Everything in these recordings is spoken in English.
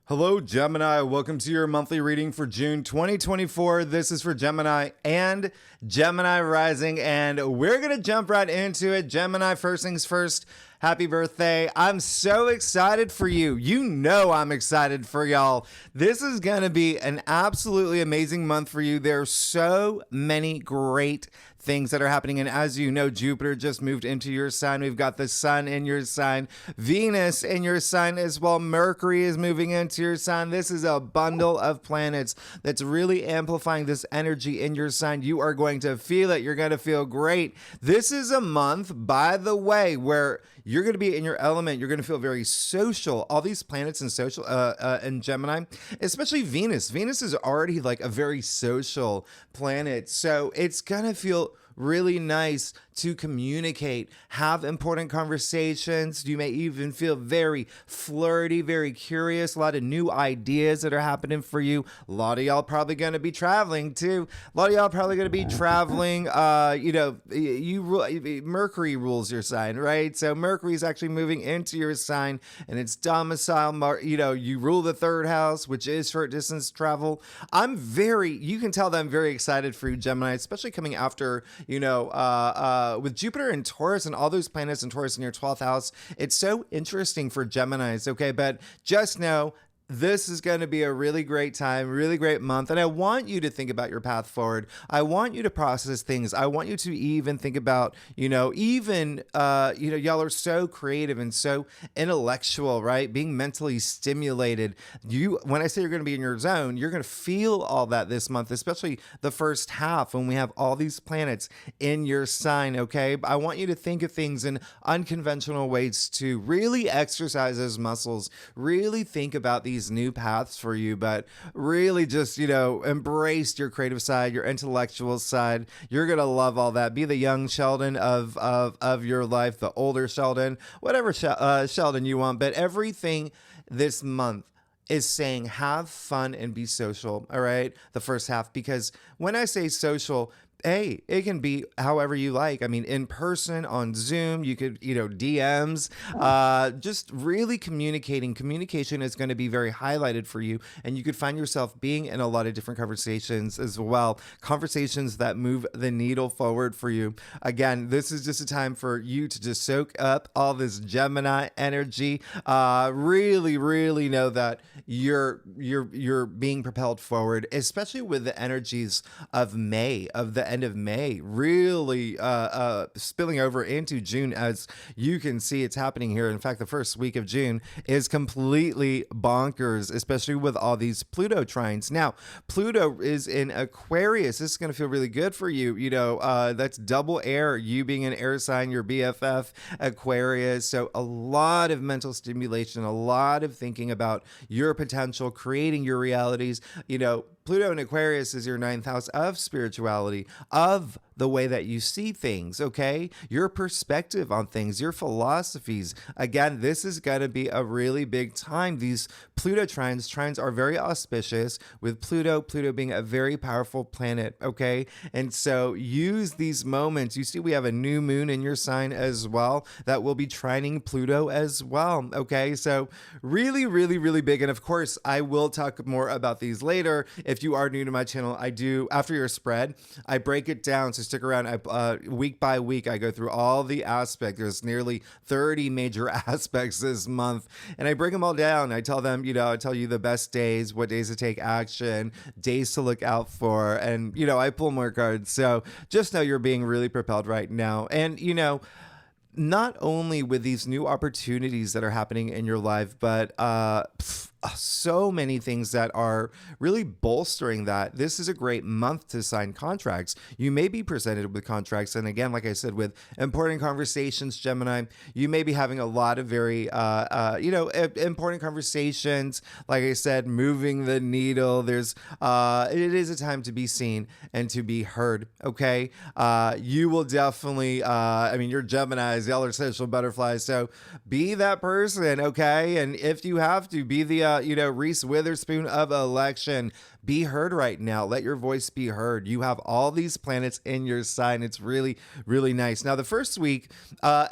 Hello, Gemini. Welcome to your monthly reading for June 2024. This is for Gemini and Gemini rising, and we're going to jump right into it. Gemini, first things first, happy birthday. I'm so excited for you. You know I'm excited for y'all. This is going to be an absolutely amazing month for you. There are so many great things that are happening. And as you know, Jupiter just moved into your sign. We've got the sun in your sign, Venus in your sign as well. Mercury is moving into your sign. This is a bundle of planets that's really amplifying this energy in your sign. You are going to feel it. You're going to feel great. This is a month, by the way, where you're going to be in your element. You're going to feel very social. All these planets in social, in Gemini, especially Venus. Venus is already like a very social planet. So it's going to feel really nice to communicate, have important conversations. You may even feel very flirty, very curious, a lot of new ideas that are happening for you. A lot of y'all probably going to be traveling too. A lot of y'all probably going to be traveling. Mercury rules your sign, right? So Mercury is actually moving into your sign and it's domicile. You rule the third house, which is short distance travel. You can tell that I'm very excited for you, Gemini, especially coming after, with Jupiter and Taurus and all those planets in Taurus in your 12th house. It's so interesting for Geminis, okay? But just know this is going to be a really great time, really great month. And I want you to think about your path forward. I want you to process things. I want you to even think about, y'all are so creative and so intellectual, right? Being mentally stimulated. When I say you're going to be in your zone, you're going to feel all that this month, especially the first half when we have all these planets in your sign, okay? I want you to think of things in unconventional ways to really exercise those muscles, really think about these new paths for you, but really just, embrace your creative side, your intellectual side. You're going to love all that. Be the young Sheldon of your life, the older Sheldon, whatever Sheldon you want, but everything this month is saying have fun and be social, all right? The first half, because when I say social, hey, it can be however you like. I mean, in person, on Zoom, you could, DMs, just really communicating. Communication is going to be very highlighted for you. And you could find yourself being in a lot of different conversations as well. Conversations that move the needle forward for you. Again, this is just a time for you to just soak up all this Gemini energy. Really, really know that you're being propelled forward, especially with the energies of May, of the end of May, really spilling over into June. As you can see, it's happening here. In fact, the first week of June is completely bonkers, especially with all these Pluto trines. Now, Pluto is in Aquarius. This is going to feel really good for you. That's double air, you being an air sign, your BFF, Aquarius. So a lot of mental stimulation, a lot of thinking about your potential, creating your realities. Pluto in Aquarius is your 9th house of spirituality, of the way that you see things, okay? Your perspective on things, your philosophies. Again, this is going to be a really big time. These Pluto trines are very auspicious, with Pluto being a very powerful planet, okay? And so use these moments. You see, we have a new moon in your sign as well that will be trining Pluto as well, okay? So really, really, really big. And of course, I will talk more about these later. If you are new to my channel, I do, after your spread, I break it down. So stick around. Week by week, I go through all the aspects. There's nearly 30 major aspects this month, and I break them all down. I tell them, I tell you the best days, what days to take action, days to look out for, and, I pull more cards. So just know you're being really propelled right now. And, not only with these new opportunities that are happening in your life, but so many things that are really bolstering that. This is a great month to sign contracts. You may be presented with contracts. And again, like I said, with important conversations, Gemini, you may be having a lot of very, important conversations. Like I said, moving the needle. It is a time to be seen and to be heard. Okay. You will definitely, you're Geminis, y'all are social butterflies. So be that person. Okay. And if you have to, be the Reese Witherspoon of election. Be heard right now. Let your voice be heard. You have all these planets in your sign. It's really, really nice. Now, the first week,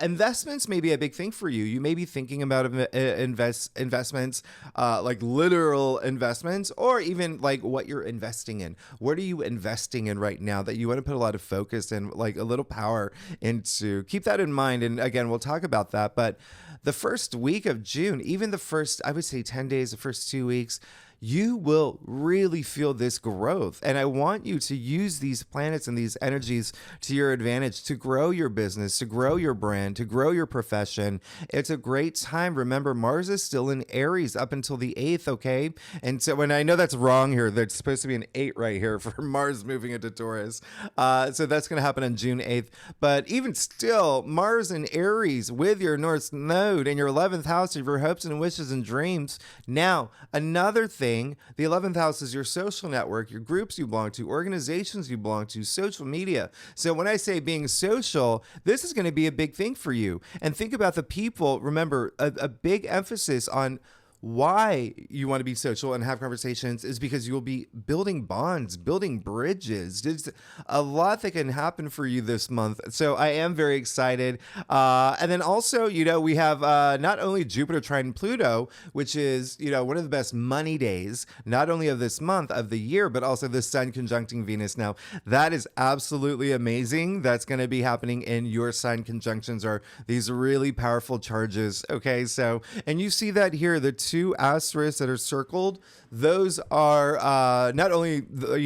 investments may be a big thing for you. You may be thinking about investments, like literal investments, or even like what you're investing in. What are you investing in right now that you want to put a lot of focus and like a little power into? Keep that in mind. And again, we'll talk about that. But the first week of June, even the first, I would say 10 days, the first 2 weeks, you will really feel this growth. And I want you to use these planets and these energies to your advantage to grow your business, to grow your brand, to grow your profession. It's a great time. Remember, Mars is still in Aries up until the 8th, okay? And so, when I know that's wrong here, there's supposed to be an 8 right here for Mars moving into Taurus. So that's going to happen on June 8th. But even still, Mars in Aries with your North Node in your 11th house of your hopes and wishes and dreams. Now, another thing, the 11th house is your social network, your groups you belong to, organizations you belong to, social media. So when I say being social, this is going to be a big thing for you. And think about the people. Remember, a big emphasis on why you want to be social and have conversations is because you will be building bonds, building bridges. There's a lot that can happen for you this month. So I am very excited. And then also, we have not only Jupiter trine Pluto, which is, one of the best money days, not only of this month, of the year, but also the Sun conjuncting Venus. Now, that is absolutely amazing. That's going to be happening in your sign. Conjunctions are these really powerful charges. Okay, so, and you see that here, the two asterisks that are circled, those are not only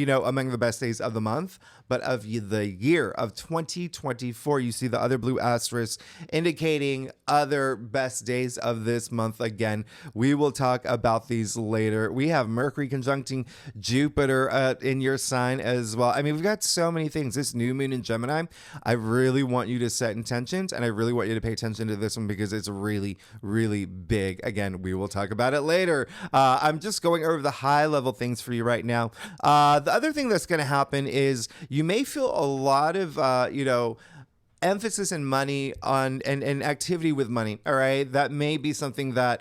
among the best days of the month, but of the year of 2024. You see the other blue asterisks indicating other best days of this month. Again, we will talk about these later. We have Mercury conjuncting Jupiter in your sign as well. I mean, we've got so many things. This new moon in Gemini, I really want you to set intentions, and I really want you to pay attention to this one because it's really, really big. Again, we will talk about it later. I'm just going over the high level things for you right now. The other thing that's going to happen is you may feel a lot of, emphasis and money on and activity with money. All right. That may be something that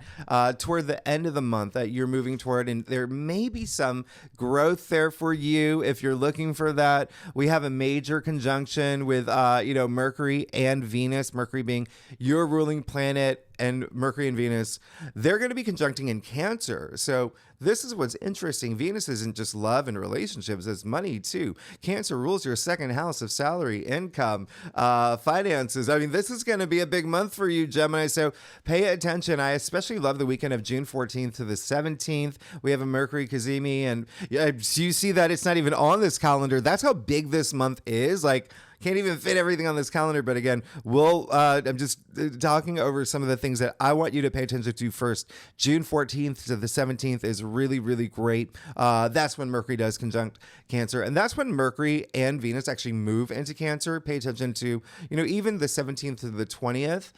toward the end of the month that you're moving toward. And there may be some growth there for you if you're looking for that. We have a major conjunction with, Mercury and Venus, Mercury being your ruling planet. And Mercury and Venus, they're going to be conjuncting in Cancer. So this is what's interesting. Venus isn't just love and relationships, it's money too. Cancer rules your second house of salary, income, finances. I mean, this is going to be a big month for you, Gemini. So pay attention. I especially love the weekend of June 14th to the 17th. We have a Mercury Kazemi. And you see that it's not even on this calendar. That's how big this month is. Like, can't even fit everything on this calendar. But again, I'm just talking over some of the things that I want you to pay attention to first. June 14th to the 17th is really, really great. That's when Mercury does conjunct Cancer. And that's when Mercury and Venus actually move into Cancer. Pay attention to, even the 17th to the 20th.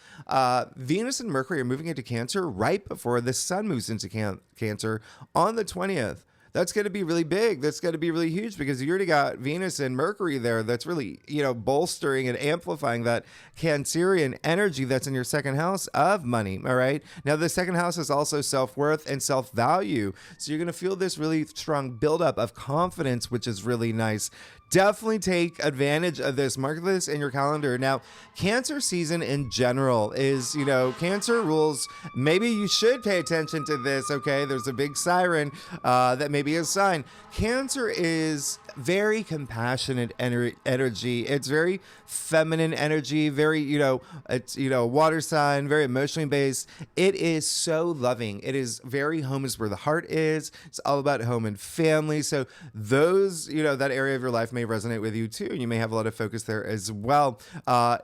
Venus and Mercury are moving into Cancer right before the Sun moves into Cancer on the 20th. That's going to be really big. That's going to be really huge because you already got Venus and Mercury there. That's really, bolstering and amplifying that Cancerian energy that's in your second house of money. All right. Now, the second house is also self-worth and self-value. So you're going to feel this really strong buildup of confidence, which is really nice. Definitely take advantage of this. Mark this in your calendar. Now, Cancer season in general is, Cancer rules. Maybe you should pay attention to this, okay? There's a big siren that may be a sign. Cancer is very compassionate energy. It's very feminine energy, very, it's, water sign, very emotionally based. It is so loving. It is very home is where the heart is. It's all about home and family. So those, that area of your life may resonate with you too. You may have a lot of focus there as well.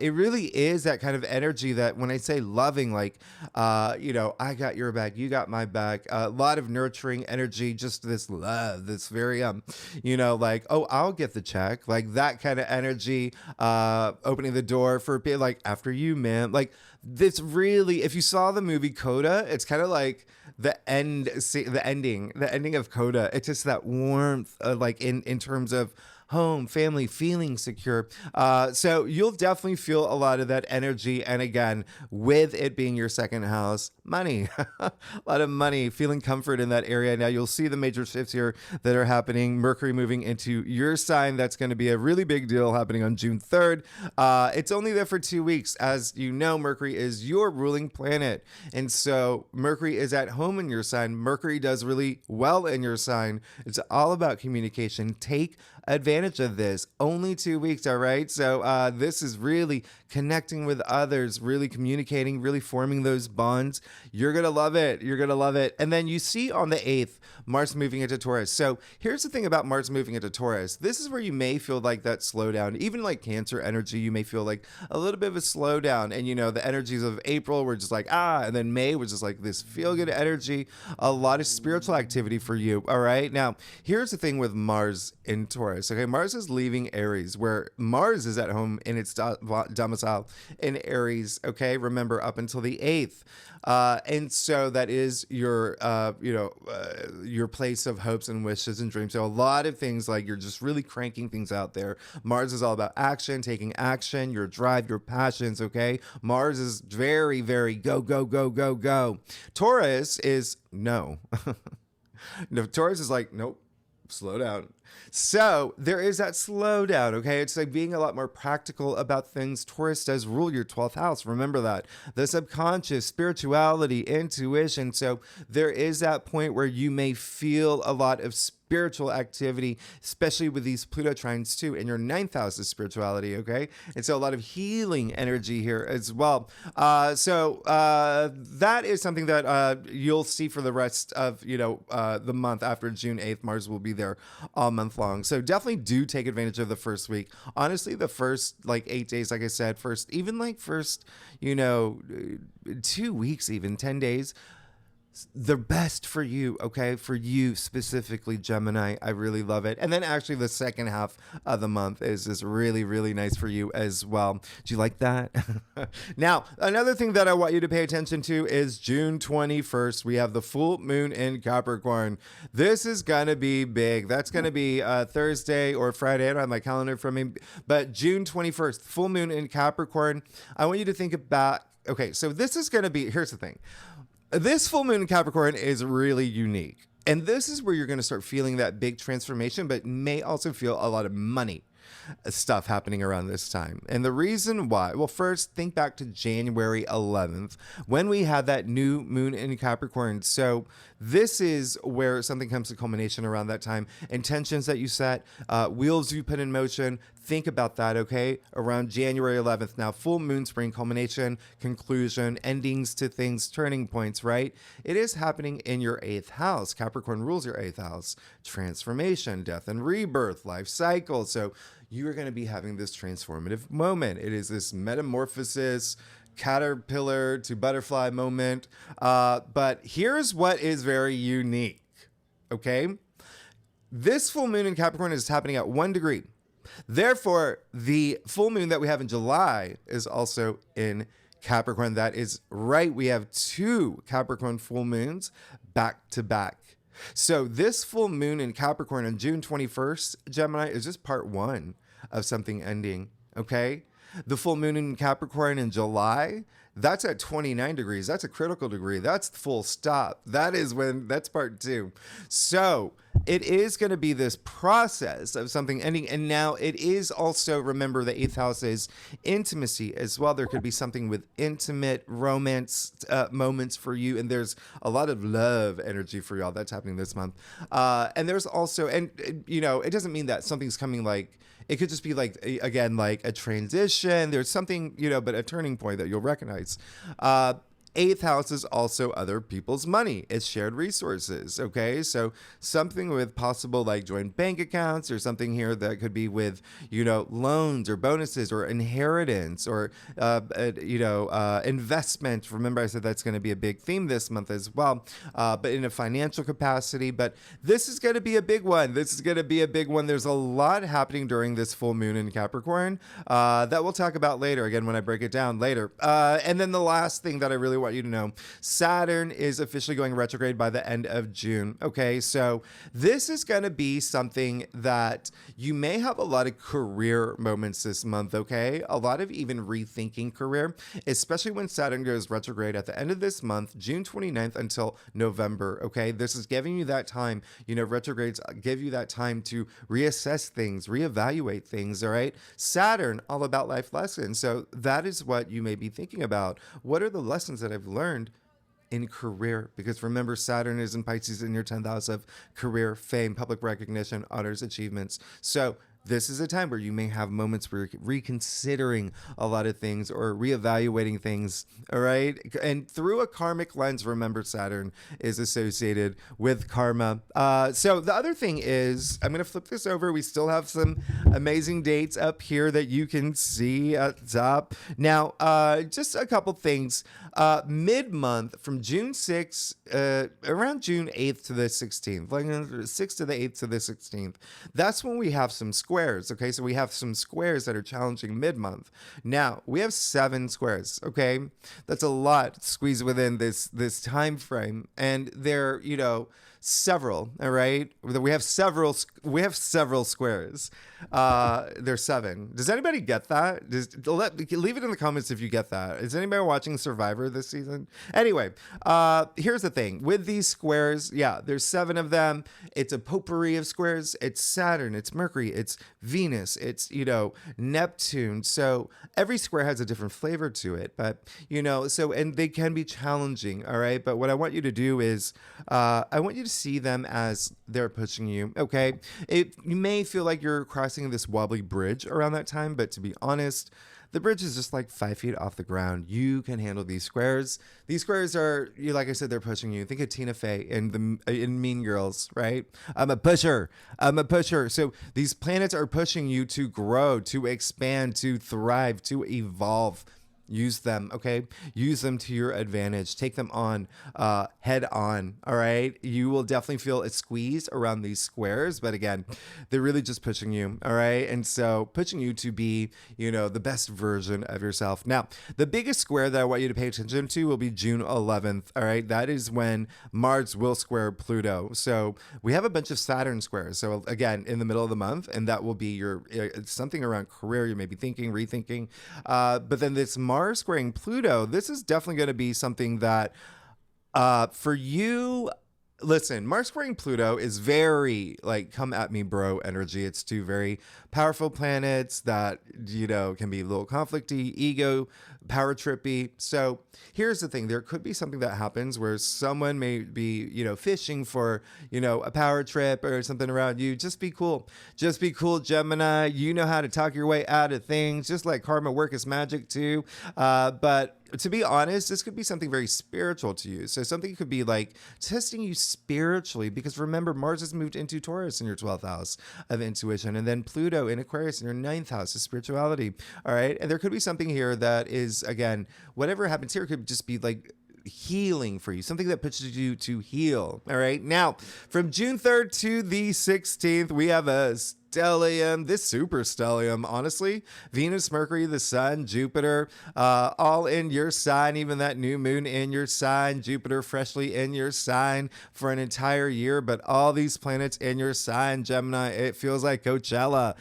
It really is that kind of energy that when I say loving, like, I got your back, you got my back, a lot of nurturing energy, just this love, this very, like, oh, I'll get the check, like that kind of energy, opening the door for like, after you, man. Like, this really, if you saw the movie Coda, it's kind of like the ending of Coda. It's just that warmth, like in terms of home, family, feeling secure. So you'll definitely feel a lot of that energy. And again, with it being your second house, money, a lot of money, feeling comfort in that area. Now you'll see the major shifts here that are happening. Mercury moving into your sign. That's going to be a really big deal happening on June 3rd. It's only there for 2 weeks. As you know, Mercury is your ruling planet. And so Mercury is at home in your sign. Mercury does really well in your sign. It's all about communication. Take advantage of this. Only 2 weeks, all right? So this is really connecting with others, really communicating, really forming those bonds. You're going to love it. You're going to love it. And then you see on the 8th, Mars moving into Taurus. So here's the thing about Mars moving into Taurus. This is where you may feel like that slowdown. Even like Cancer energy, you may feel like a little bit of a slowdown. And, you know, the energies of April were just like, and then May was just like this feel-good energy, a lot of spiritual activity for you, all right? Now, here's the thing with Mars in Taurus, okay? Mars is leaving Aries, where Mars is at home in its domicile in Aries, okay? Remember, up until the 8th. And so that is your, your place of hopes and wishes and dreams. So a lot of things like you're just really cranking things out there. Mars is all about action, taking action, your drive, your passions, okay? Mars is very, very go, go, go, go, go. Taurus is no. No, Taurus is like, nope, slow down. So there is that slowdown, okay? It's like being a lot more practical about things. Taurus does rule your 12th house. Remember that. The subconscious, spirituality, intuition. So there is that point where you may feel a lot of spiritual activity, especially with these Pluto trines too, in your 9th house is spirituality, okay? And so a lot of healing energy here as well. So that is something that you'll see for the rest of, the month after June 8th. Mars will be there all month long. So definitely do take advantage of the first week. Honestly, the first 8 days, like I said, first 2 weeks, even 10 days, the best for you, okay? For you specifically, Gemini. I really love it. And then actually the second half of the month is really, really nice for you as well. Do you like that? Now, another thing that I want you to pay attention to is June 21st. We have the full moon in Capricorn. This is going to be big. That's going to be Thursday or Friday. I don't have my calendar from me. But June 21st, full moon in Capricorn. I want you to think about, okay, so this is going to be, here's the thing. This full moon in Capricorn is really unique. And this is where you're going to start feeling that big transformation, but may also feel a lot of money stuff happening around this time. And the reason why, well, first, think back to January 11th when we had that new moon in Capricorn. So this is where something comes to culmination around that time. Intentions that you set, wheels you put in motion. Think about that, okay? Around January 11th. Now, full moon, spring, culmination, conclusion, endings to things, turning points, right? It is happening in your 8th house. Capricorn rules your 8th house. Transformation, death and rebirth, life cycle. So you are going to be having this transformative moment. It is this metamorphosis, caterpillar to butterfly moment. But here's what is very unique, okay? This full moon in Capricorn is happening at 1 degree. Therefore, the full moon that we have in July is also in Capricorn. That is right. We have 2 Capricorn full moons back to back. So this full moon in Capricorn on June 21st, Gemini, is just part 1 of something ending, okay? The full moon in Capricorn in July, that's at 29 degrees. That's a critical degree. That's full stop. That's part 2. So it is going to be this process of something ending. And now it is also, remember, the 8th house is intimacy as well. There could be something with intimate romance moments for you. And there's a lot of love energy for y'all. That's happening this month. And there's also, it doesn't mean that something's coming it could just be again, a transition. There's something, but a turning point that you'll recognize. 8th house is also other people's money. It's shared resources, okay? So something with possible joint bank accounts or something here that could be with, loans or bonuses or inheritance or, investment. Remember I said that's going to be a big theme this month as well, but in a financial capacity. But this is going to be a big one. There's a lot happening during this full moon in Capricorn that we'll talk about later, again, when I break it down later. And then the last thing that I really want want you to know, Saturn is officially going retrograde by the end of June. Okay, so this is going to be something that you may have a lot of career moments this month. Okay, a lot of even rethinking career, especially when Saturn goes retrograde at the end of this month, June 29th until November. Okay, this is giving you that time. Retrogrades give you that time to reassess things, reevaluate things. All right, Saturn, all about life lessons. So that is what you may be thinking about. What are the lessons that I've learned in career? Because remember, Saturn is in Pisces in your 10th house of career, fame, public recognition, honors, achievements. So this is a time where you may have moments where you're reconsidering a lot of things or reevaluating things, all right? And through a karmic lens, remember, Saturn is associated with karma. So the other thing is, I'm going to flip this over. We still have some amazing dates up here that you can see at top. Now, just a couple things. Mid-month, from June 6th, around June 8th to the 16th, like 6th to the 8th to the 16th, that's when we have some squares. Okay, so we have some squares that are challenging mid-month. Now we have 7 squares. Okay, that's a lot squeezed within this time frame, and they're several. All right, we have several squares. There's 7. Does anybody get that? Leave it in the comments if you get that. Is anybody watching Survivor this season? Anyway, here's the thing with these squares. Yeah, there's 7 of them. It's a potpourri of squares. It's Saturn, it's Mercury, it's Venus, it's Neptune. So every square has a different flavor to it, but and they can be challenging. All right, but what I want you to do is I want you to see them as they're pushing you. Okay, you may feel like you're crossing this wobbly bridge around that time, but to be honest, the bridge is just like 5 feet off the ground. You can handle these squares. These squares are, like I said, they're pushing you. Think of Tina Fey in Mean Girls, right? I'm a pusher. So these planets are pushing you to grow, to expand, to thrive, to evolve. Use them, okay? Use them to your advantage. Take them on head on, all right? You will definitely feel a squeeze around these squares, but again, they're really just pushing you, all right? And so pushing you to be, the best version of yourself. Now, the biggest square that I want you to pay attention to will be June 11th, all right? That is when Mars will square Pluto. So we have a bunch of Saturn squares. So again, in the middle of the month, and that will be your something around career you may be thinking, rethinking. But then this Mars squaring Pluto, this is definitely going to be something that for you, listen, Mars squaring Pluto is very come at me bro energy. It's 2 very powerful planets that can be a little conflicty, ego, power trippy. So here's the thing, there could be something that happens where someone may be fishing for a power trip or something around you. Just be cool, Gemini. You know how to talk your way out of things. Just like karma work is magic too, but to be honest, this could be something very spiritual to you. So something could be like testing you spiritually, because remember, Mars has moved into Taurus in your 12th house of intuition, and then Pluto in Aquarius in your 9th house of spirituality. All right. And there could be something here that is, again, whatever happens here could just be like healing for you, something that pushes you to heal. All right. Now, from June 3rd to the 16th, we have a stellium, this super stellium, honestly, Venus, Mercury, the Sun, Jupiter, all in your sign, even that new moon in your sign, Jupiter freshly in your sign for an entire year, but all these planets in your sign, Gemini, it feels like Coachella,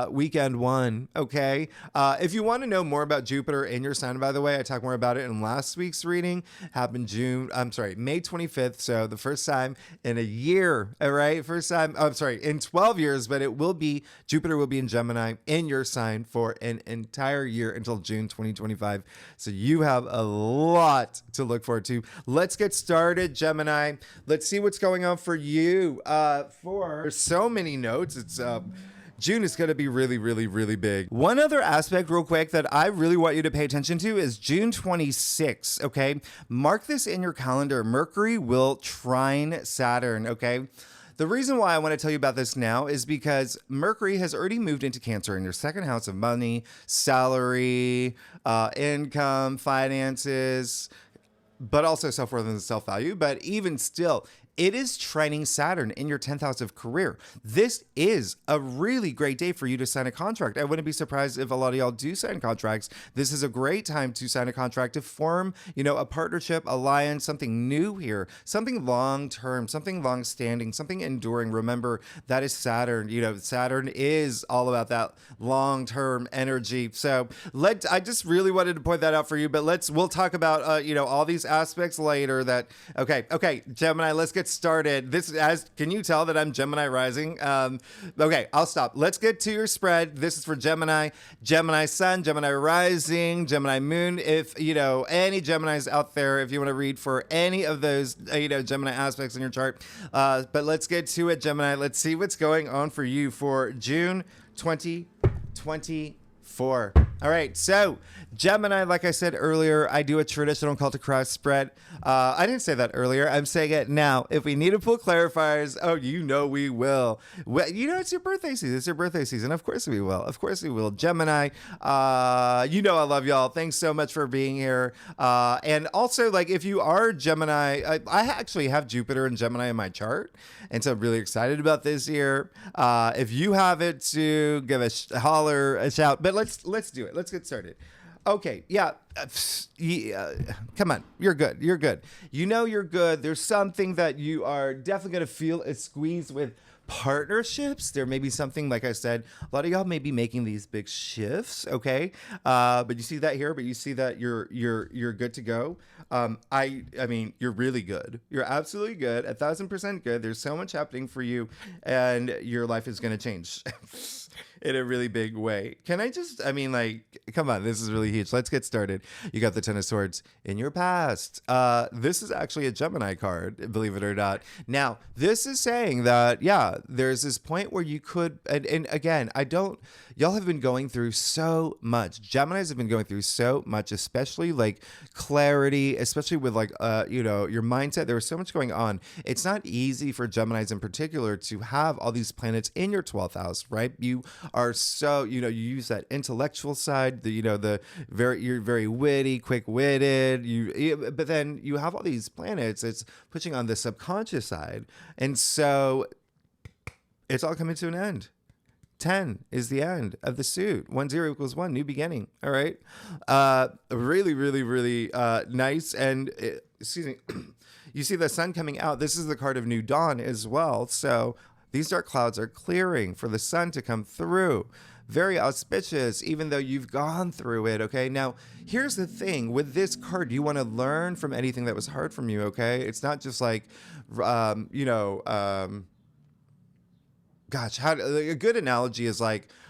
weekend 1, okay? If you want to know more about Jupiter in your sign, by the way, I talked more about it in last week's reading, happened May 25th, so the first time in a year, all right? In 12 years, but Jupiter will be in Gemini in your sign for an entire year until June 2025. So you have a lot to look forward to. Let's get started, Gemini. Let's see what's going on for you. For so many notes, it's June is going to be really, really, really big. One other aspect real quick that I really want you to pay attention to is June 26, okay? Mark this in your calendar. Mercury will trine Saturn, okay? The reason why I want to tell you about this now is because Mercury has already moved into Cancer in your 2nd house of money, salary, income, finances, but also self-worth and self-value. But even still, it is trining Saturn in your 10th house of career. This is a really great day for you to sign a contract. I wouldn't be surprised if a lot of y'all do sign contracts. This is a great time to sign a contract, to form, a partnership, alliance, something new here, something long-term, something long-standing, something enduring. Remember, that is Saturn. Saturn is all about that long-term energy. So I just really wanted to point that out for you, but we'll talk about, all these aspects later. Okay, Gemini, let's get started. Can you tell that I'm Gemini rising? Okay, I'll stop. Let's get to your spread. This is for Gemini, Gemini sun, Gemini rising, Gemini moon. If, any Geminis out there, if you want to read for any of those, Gemini aspects in your chart. But let's get to it, Gemini. Let's see what's going on for you for June 2024. All right, so Gemini, like I said earlier, I do a traditional call to cross spread. I didn't say that earlier. I'm saying it now. If we need to pull clarifiers, we will. Well, it's your birthday season. It's your birthday season. Of course we will. Of course we will. Gemini, I love y'all. Thanks so much for being here. And also, if you are Gemini, I actually have Jupiter and Gemini in my chart. And so I'm really excited about this year. If you have it, to give a holler, a shout. But let's do it. Let's get started. Okay, yeah. Come on, you're good. You're good. You're good. There's something that you are definitely going to feel a squeeze with partnerships. There may be something, like I said, a lot of y'all may be making these big shifts. Okay, but you see that here. But you see that you're good to go. I mean, you're really good. You're absolutely good. 1,000% good. There's so much happening for you, and your life is going to change. In a really big way. Come on, this is really huge. Let's get started. You got the Ten of Swords in your past. This is actually a Gemini card, believe it or not. Now, this is saying that, there's this point where you could, and again, y'all have been going through so much. Geminis have been going through so much, especially clarity, especially with your mindset. There was so much going on. It's not easy for Geminis in particular to have all these planets in your 12th house, right? You are so, you use that intellectual side, you're very witty, quick-witted, but then you have all these planets, it's pushing on the subconscious side. And so it's all coming to an end. 10 is the end of the suit. 1 0 equals 1, new beginning. All right. Really, really, really nice. And excuse me, you see the sun coming out. This is the card of new dawn as well. So these dark clouds are clearing for the sun to come through. Very auspicious, even though you've gone through it, okay? Now, here's the thing. With this card, you want to learn from anything that was hard from you, okay? It's not just a good analogy is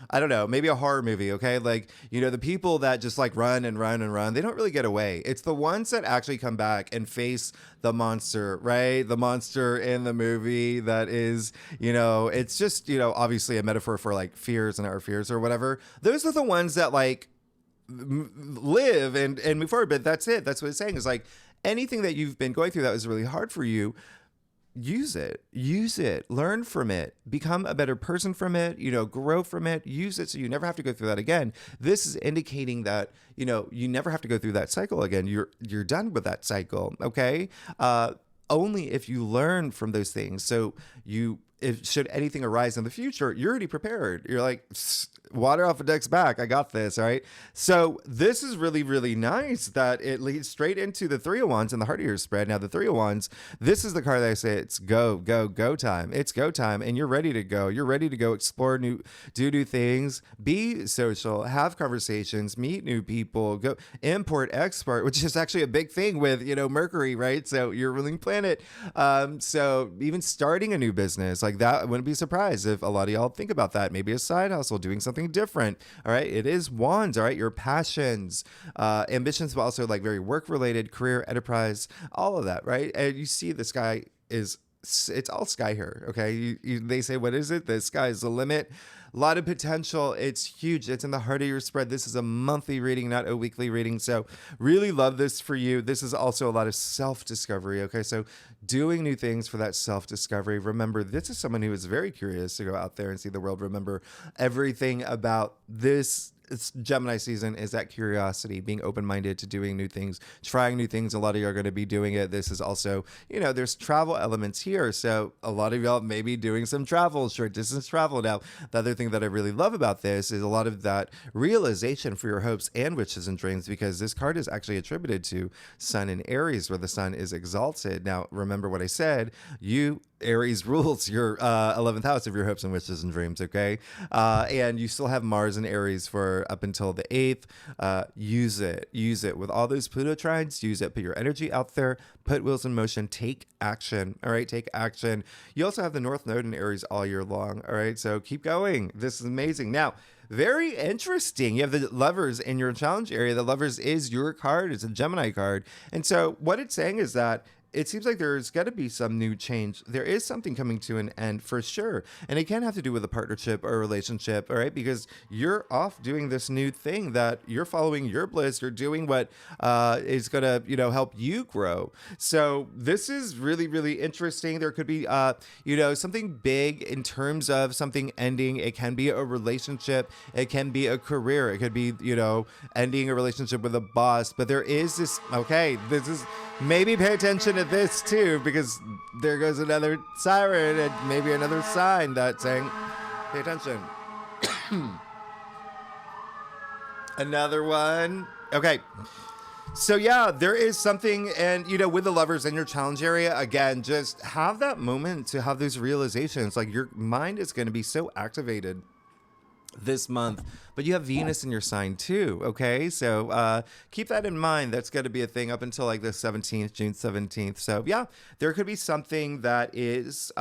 I don't know, maybe a horror movie, okay? The people that just run and run and run, they don't really get away. It's the ones that actually come back and face the monster, right? The monster in the movie that is, it's just, obviously a metaphor for fears and our fears or whatever. Those are the ones that live and move forward. But that's it. That's what it's saying is anything that you've been going through that was really hard for you, use it, learn from it, become a better person from it, grow from it, use it so you never have to go through that again. This is indicating that, you never have to go through that cycle again. You're done with that cycle. Okay. Only if you learn from those things. So if should anything arise in the future, you're already prepared. You're water off a duck's back. I got this. All right. So this is really, really nice that it leads straight into the Three of Wands in the heart of your spread. Now, the Three of Wands, this is the card that I say it's go time. It's go time. And you're ready to go. You're ready to go explore do new things, be social, have conversations, meet new people, go import, export, which is actually a big thing with, Mercury, right? So your ruling planet. So even starting a new business that, I wouldn't be surprised if a lot of y'all think about that. Maybe a side hustle, doing something different. All right. It is Wands. All right. Your passions, ambitions, but also very work related, career, enterprise, all of that. Right. And you see the sky it's all sky here. Okay. They say, what is it? The sky is the limit. A lot of potential. It's huge. It's in the heart of your spread. This is a monthly reading, not a weekly reading. So really love this for you. This is also a lot of self-discovery. Okay. So doing new things for that self-discovery. Remember, this is someone who is very curious to go out there and see the world. Remember everything about this it's Gemini season is that curiosity, being open-minded to doing new things, trying new things. A lot of you are going to be doing it. This is also, there's travel elements here. So a lot of y'all may be doing some travel, short distance travel. Now, the other thing that I really love about this is a lot of that realization for your hopes and wishes and dreams, because this card is actually attributed to Sun in Aries, where the Sun is exalted. Now, remember what I said, Aries rules your 11th house of your hopes and wishes and dreams, okay? And you still have Mars in Aries for up until the 8th. Use it. With all those Pluto trines, use it. Put your energy out there, put wheels in motion, take action, all right? Take action. You also have the North Node in Aries all year long, all right? So keep going. This is amazing. Now, very interesting. You have the Lovers in your challenge area. The Lovers is your card. It's a Gemini card. And so what it's saying is that it seems like there's got to be some new change. There is something coming to an end for sure. And it can have to do with a partnership or a relationship, all right? Because you're off doing this new thing that you're following your bliss. You're doing what is going to, help you grow. So this is really, really interesting. There could be, something big in terms of something ending. It can be a relationship. It can be a career. It could be, ending a relationship with a boss. But there is this, maybe pay attention to this too, because there goes another siren and maybe another sign that's saying, pay attention. Another one. Okay. So yeah, there is something, and with the Lovers in your challenge area, again, just have that moment to have those realizations. Like your mind is going to be so activated this month, but you have Venus in your sign too, okay? So keep that in mind. That's going to be a thing up until like the 17th, June 17th. So yeah, there could be something that is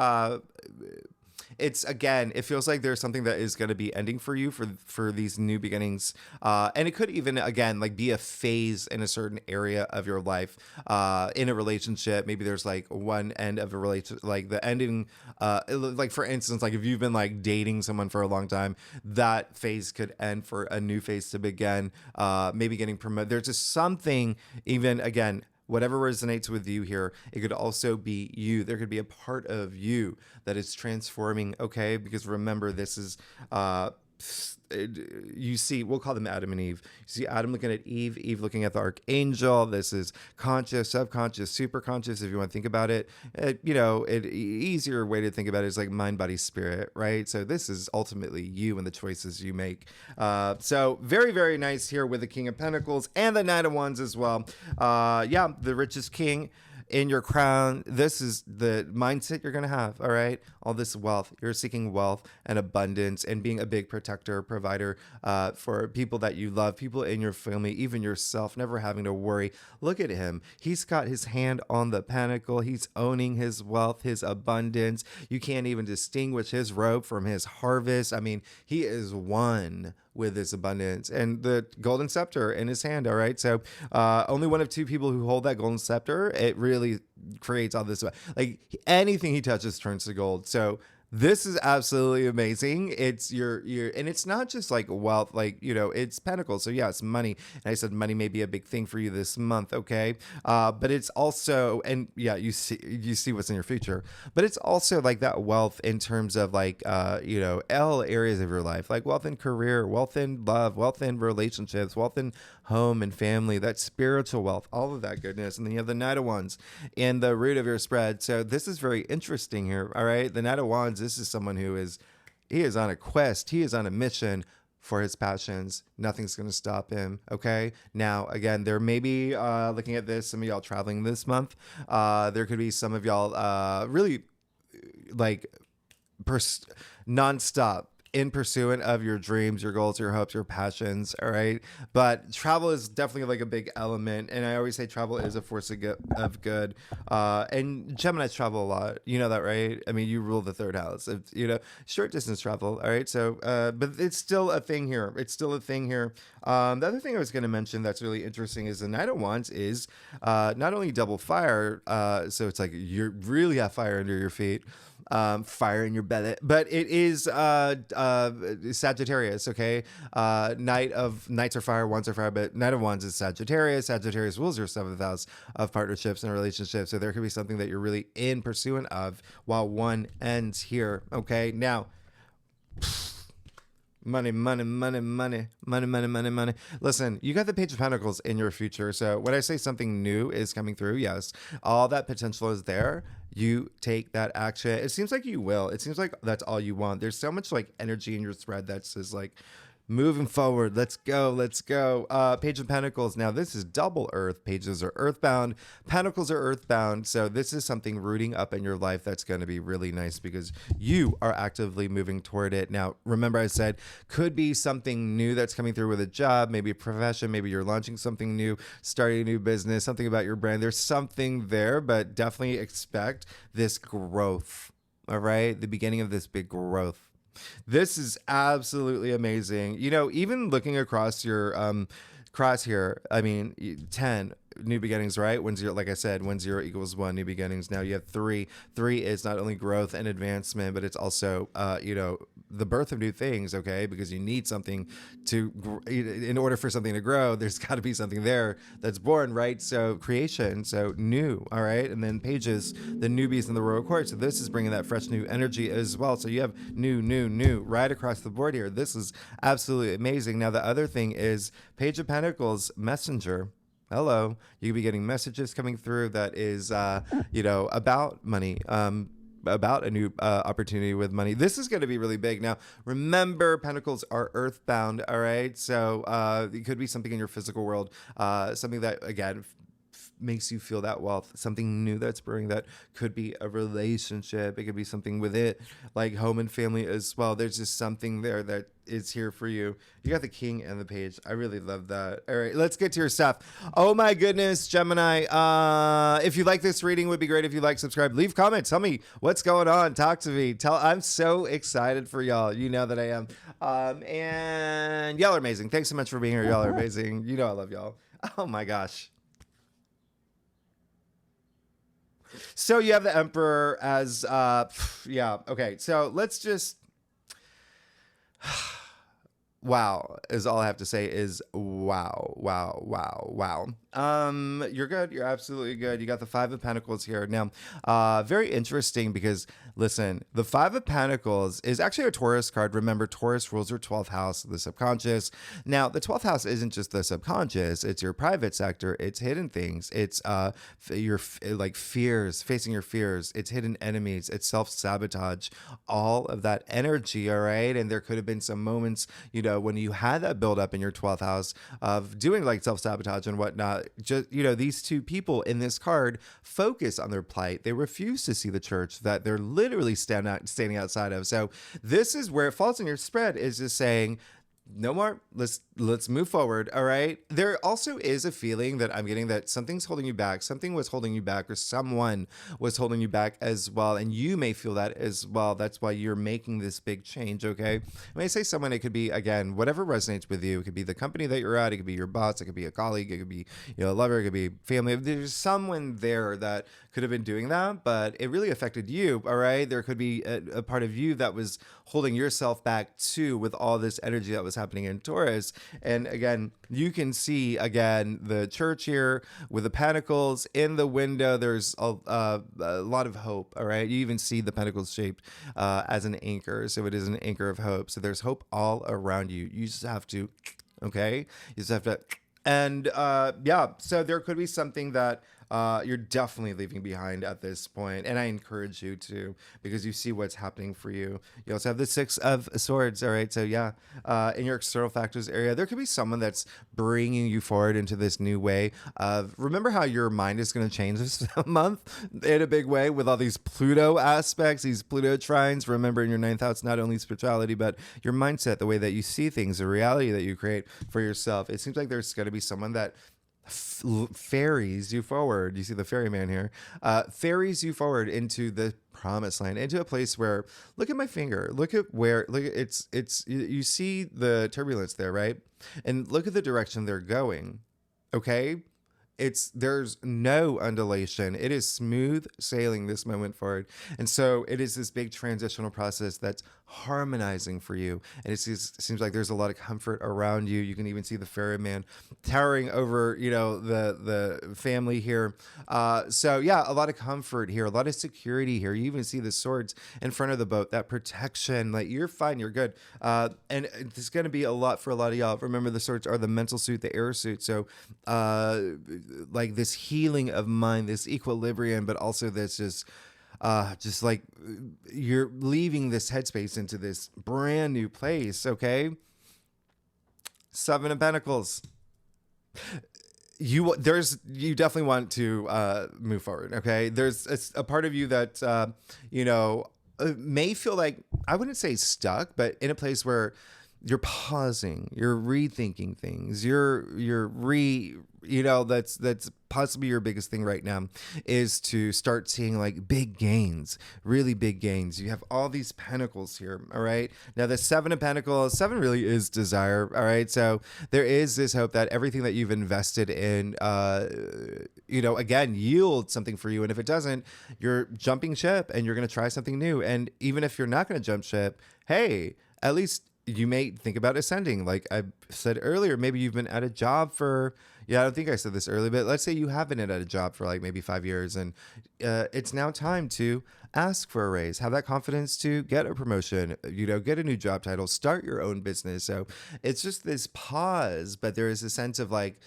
it feels like there's something that is going to be ending for you for these new beginnings. And it could even, again, like be a phase in a certain area of your life, in a relationship. Maybe there's like one end of a relationship, like the ending, like for instance, like if you've been like dating someone for a long time, that phase could end for a new phase to begin, maybe getting promoted. There's just something, even again, whatever resonates with you here. It could also be you. There could be a part of you that is transforming, okay? Because remember, this is, you see, we'll call them Adam and Eve. You see Adam looking at Eve, Eve looking at the archangel. This is conscious, subconscious, super conscious, if you want to think about it. Easier way to think about it is like mind, body, spirit, right? So this is ultimately you and the choices you make. So very, very nice here with the King of Pentacles and the Knight of Wands as well. The richest king in your crown. This is the mindset you're going to have. All right. All this wealth, you're seeking wealth and abundance and being a big protector, provider, for people that you love, people in your family, even yourself, never having to worry. Look at him. He's got his hand on the pentacle. He's owning his wealth, his abundance. You can't even distinguish his robe from his harvest. I mean, he is one with this abundance and the golden scepter in his hand. All right. So only one of two people who hold that golden scepter. It really creates all this, like anything he touches turns to gold. So this is absolutely amazing. It's your, and it's not just like wealth, like, it's pentacles. So yeah, it's money. And I said money may be a big thing for you this month. Okay. But it's also, and yeah, you see what's in your future, but it's also like that wealth in terms of like, all areas of your life, like wealth in career, wealth in love, wealth in relationships, wealth in home and family, that spiritual wealth, all of that goodness. And then you have the Knight of Wands in the root of your spread. So this is very interesting here. All right. The Knight of Wands, this is someone he is on a quest. He is on a mission for his passions. Nothing's going to stop him. Okay. Now, again, there may be, looking at this, some of y'all traveling this month. There could be some of y'all, really like nonstop in pursuit of your dreams, your goals, your hopes, your passions. All right. But travel is definitely like a big element. And I always say travel is a force of good. And Geminis travel a lot. You know that, right? I mean, you rule the third house. Short distance travel. All right. So, but it's still a thing here. The other thing I was going to mention that's really interesting is the Knight of Wands is not only double fire. So it's like you really have fire under your feet. Fire in your belly, but it is Sagittarius. Okay, Knights are fire, Wands are fire, but Knight of Wands is Sagittarius. Sagittarius rules your 7th house of partnerships and relationships. So there could be something that you're really in pursuit of while one ends here. Okay, now Money, money, money, money, money, money, money, money. Listen, you got the Page of Pentacles in your future. So when I say something new is coming through, yes, all that potential is there. You take that action. It seems like you will. It seems like that's all you want. There's so much like energy in your thread that says like, moving forward, let's go, let's go. Page of Pentacles. Now, this is double earth. Pages are earthbound. Pentacles are earthbound. So this is something rooting up in your life that's going to be really nice because you are actively moving toward it. Now, remember I said, could be something new that's coming through with a job, maybe a profession, maybe you're launching something new, starting a new business, something about your brand. There's something there, but definitely expect this growth. All right? The beginning of this big growth. This is absolutely amazing. You know, even looking across your cross here, I mean, 10 new beginnings, right? When zero, like I said, when 0 equals 1, new beginnings. Now you have 3. 3 is not only growth and advancement, but it's also, you know, the birth of new things, okay? Because you need something in order for something to grow, there's got to be something there that's born, right? So creation, so new, all right? And then pages, the newbies in the royal court. So this is bringing that fresh new energy as well. So you have new right across the board here. This is absolutely amazing. Now the other thing is Page of Pentacles, messenger. Hello, you could be getting messages coming through that is, you know, about money, about a new opportunity with money. This is going to be really big. Now, remember, Pentacles are earthbound, all right? So it could be something in your physical world, something that, again, makes you feel that wealth, something new that's brewing. That could be a relationship. It could be something with it, like home and family as well. There's just something there that is here for you. You got the king and the page. I really love that. All right, let's get to your stuff. Oh my goodness, Gemini. If you like this reading, would be great if you like, subscribe, leave comments. Tell me what's going on. Talk to me. I'm so excited for y'all. You know that I am. And y'all are amazing. Thanks so much for being here. Y'all are amazing. You know I love y'all. Oh my gosh. So you have the Emperor as, yeah, okay. So let's just, wow, is all I have to say is wow, wow, wow, wow. You're good. You're absolutely good. You got the 5 of Pentacles here. Now, very interesting because, listen, the 5 of Pentacles is actually a Taurus card. Remember, Taurus rules your 12th house, the subconscious. Now, the 12th house isn't just the subconscious. It's your private sector. It's hidden things. It's your like fears, facing your fears. It's hidden enemies. It's self-sabotage. All of that energy, all right? And there could have been some moments, you know, when you had that build up in your 12th house of doing like self-sabotage and whatnot. Just, you know, these two people in this card focus on their plight. They refuse to see the church that they're literally standing outside of. So this is where it falls in your spread, is just saying, no more. Let's move forward. All right. There also is a feeling that I'm getting that something's holding you back. Something was holding you back, or someone was holding you back as well. And you may feel that as well. That's why you're making this big change. Okay. When I say someone, it could be, again, whatever resonates with you. It could be the company that you're at. It could be your boss. It could be a colleague. It could be, you know, a lover. It could be family. There's someone there that could have been doing that, but it really affected you. All right. There could be a part of you that was holding yourself back too, with all this energy that was happening in Taurus. And again, you can see, again, the church here with the pentacles in the window. There's a lot of hope. All right. You even see the pentacles shaped as an anchor. So it is an anchor of hope. So there's hope all around you. You just have to, okay. You just have to, and yeah, so there could be something that you're definitely leaving behind at this point. And I encourage you to, because you see what's happening for you. You also have the 6 of Swords. All right. So yeah, in your external factors area, there could be someone that's bringing you forward into this new way of, remember how your mind is going to change this month in a big way with all these Pluto aspects, these Pluto trines. Remember, in your 9th house, not only spirituality, but your mindset, the way that you see things, the reality that you create for yourself. It seems like there's going to be someone that ferries you forward. You see the ferryman here, ferries you forward into the promised land, into a place where, look at my finger, look at where, look at it's you see the turbulence there, right? And look at the direction they're going. Okay, there's no undulation. It is smooth sailing this moment forward. And so it is this big transitional process that's harmonizing for you. And it seems like there's a lot of comfort around you. You can even see the ferryman towering over, the family here. So yeah, a lot of comfort here, a lot of security here. You even see the swords in front of the boat, that protection, like you're fine, you're good. And it's going to be a lot for a lot of y'all. Remember, the swords are the mental suit, the air suit. So, like this healing of mind, this equilibrium, but also this just like you're leaving this headspace into this brand new place. Okay. Seven of Pentacles. You definitely want to move forward. Okay. There's a part of you that, may feel like, I wouldn't say stuck, but in a place where you're pausing, you're rethinking things, that's possibly your biggest thing right now, is to start seeing like big gains, really big gains. You have all these pentacles here. All right. Now the Seven of Pentacles, seven really is desire. All right. So there is this hope that everything that you've invested in, again, yields something for you. And if it doesn't, you're jumping ship and you're going to try something new. And even if you're not going to jump ship, hey, at least you may think about ascending. Like I said earlier, maybe you've been at a job for, I don't think I said this earlier, but let's say you have been at a job for like maybe 5 years, and it's now time to ask for a raise, have that confidence to get a promotion, get a new job title, start your own business. So it's just this pause, but there is a sense of like,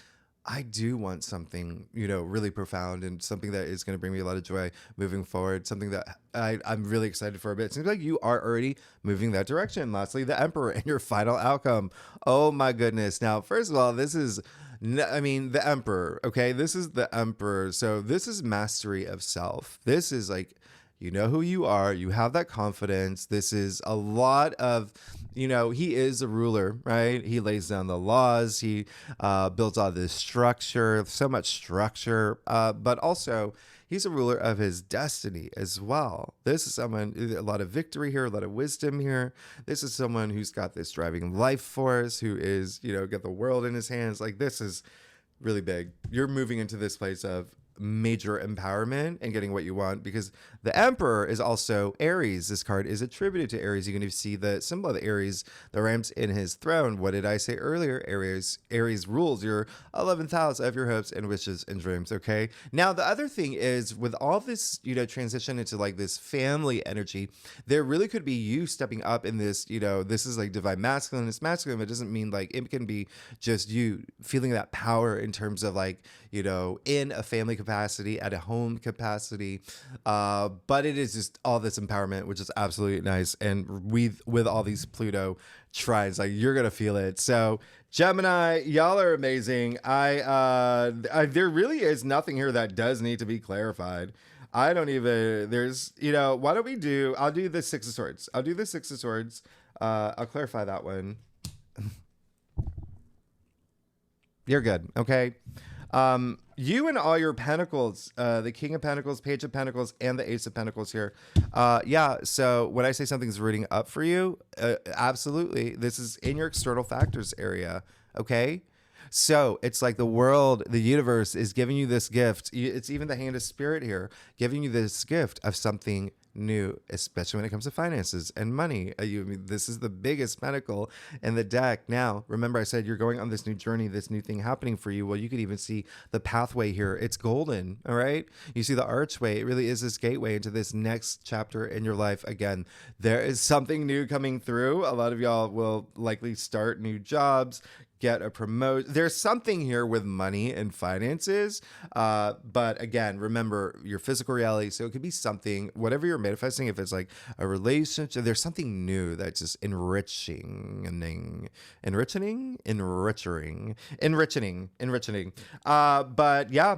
I do want something, really profound and something that is going to bring me a lot of joy moving forward, something that I'm really excited for a bit. It seems like you are already moving that direction. Lastly, the Emperor and your final outcome. Oh my goodness. Now, first of all, the Emperor, okay? This is the Emperor. So this is mastery of self. This is like, you know who you are. You have that confidence. This is a lot of, he is a ruler, right? He lays down the laws. He builds all this structure, so much structure, but also he's a ruler of his destiny as well. This is someone, a lot of victory here, a lot of wisdom here. This is someone who's got this driving life force, who is, got the world in his hands. Like, this is really big. You're moving into this place of major empowerment and getting what you want, because the Emperor is also Aries. This card is attributed to Aries. You can even see the symbol of the Aries, the ramps in his throne. What did I say earlier? Aries rules your 11th house of your hopes and wishes and dreams. Okay. Now, the other thing is, with all this, transition into like this family energy, there really could be you stepping up in this, this is like divine masculine. It's masculine, but it doesn't mean like it can be just you feeling that power in terms of like, in a family capacity, at a home capacity. But it is just all this empowerment, which is absolutely nice. And with all these Pluto trines, like, you're going to feel it. So Gemini, y'all are amazing. There really is nothing here that does need to be clarified. Why don't we I'll do the Six of Swords. I'll clarify that one. You're good. Okay. You and all your pentacles, the King of Pentacles, Page of Pentacles, and the Ace of Pentacles here. So when I say something's rooting up for you, absolutely. This is in your external factors area. Okay. So it's like the world, the universe is giving you this gift. It's even the hand of spirit here, giving you this gift of something new, especially when it comes to finances and money. This is the biggest pentacle in the deck. Now, remember I said you're going on this new journey, this new thing happening for you. Well, you could even see the pathway here. It's golden, all right? You see the archway. It really is this gateway into this next chapter in your life. Again, there is something new coming through. A lot of y'all will likely start new jobs, get a promotion. There's something here with money and finances. But again, remember your physical reality. So it could be something, whatever you're manifesting, if it's like a relationship, there's something new that's just enriching. But yeah,